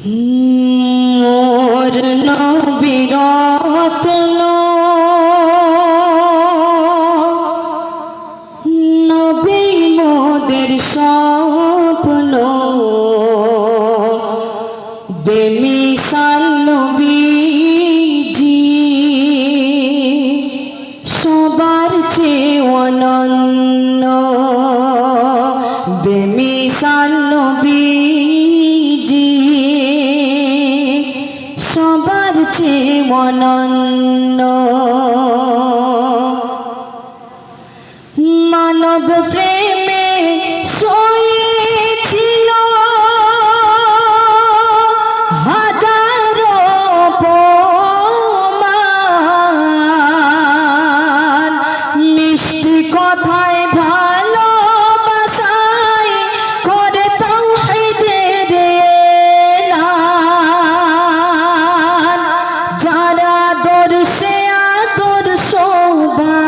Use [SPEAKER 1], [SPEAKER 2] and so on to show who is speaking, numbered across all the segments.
[SPEAKER 1] মোর নবীর রত্ন নবী মোদের স্বপ্ন বেমিসাল নবীজি সবার চেয়ে অনন্য বেমিসাল নবীজি সবার চেয়ে অনন্য মানব প্রেমে সয়েছিল হাজারো অপমান মিষ্টি কথায় ভালোবাসায় করে তাওহীদের এলান যারা আদর্শে আদর্শবান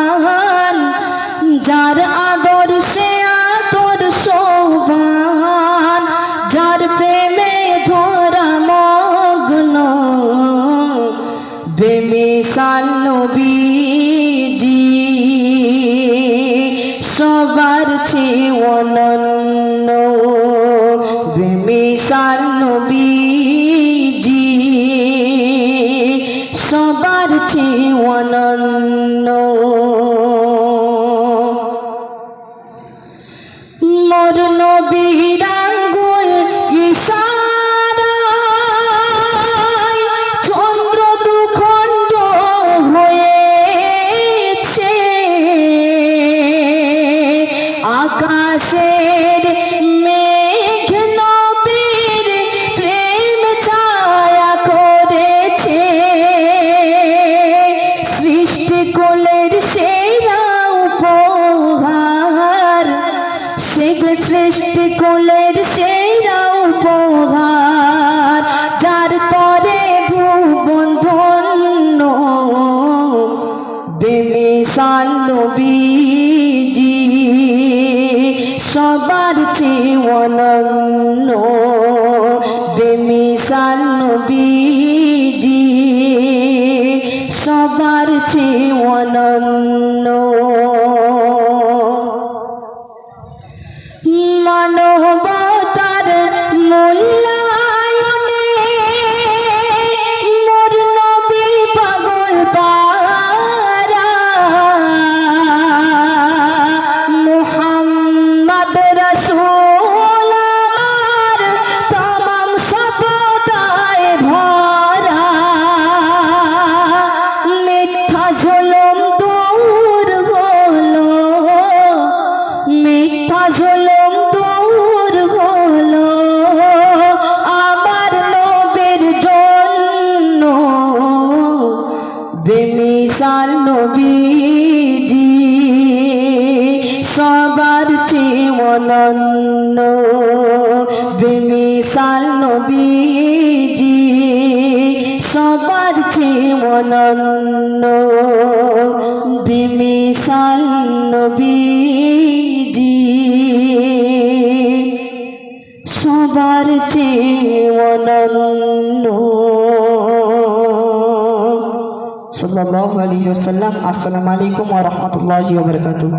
[SPEAKER 1] যার আদর্শে আদর্শবান যার প্রেমে ধরা মগ্ন বেমিসাল নবীজি সবার চেয়ে অনন্য বেমিসাল নবীজি সবার চেয়ে অনন্য মোর নবীর আঙ্গুল ইশারায় চন্দ্র দুখণ্ড হয়েছে আকাশের মেঘ নবীর প্রেম ছায়া করেছে সৃষ্টিকুলের সেরা উপহার সে যে সৃষ্টিকুলের সেরা উপহার যার তরে ভুবন ধন্য বেমিসাল নবীজি সবার চেয়ে অনন্য বেমিসাল নবীজি সবার চেয়ে অনন্য মানবতার মূল্যায়নে মোর নবী পাগল পারা মুহাম্মদ রাসূল আমার তামাম সততায় ভরা মিথ্যা জুলুম দূর হলো মিথ্যা জুলুম দূর হলো আমার নবীর জন্য বেমিসাল নবীজি সবার চেয়ে অনন্য বেমিসাল নবীজি সবার চেয়ে অনন্য বেমিসাল নবীজি সবার চেয়ে অনন্য সাল্লাল্লাহু আলাইহি ওয়াসাল্লাম। আসসালামু আলাইকুম ওয়া রাহমাতুল্লাহি ওয়া বারাকাতুহু।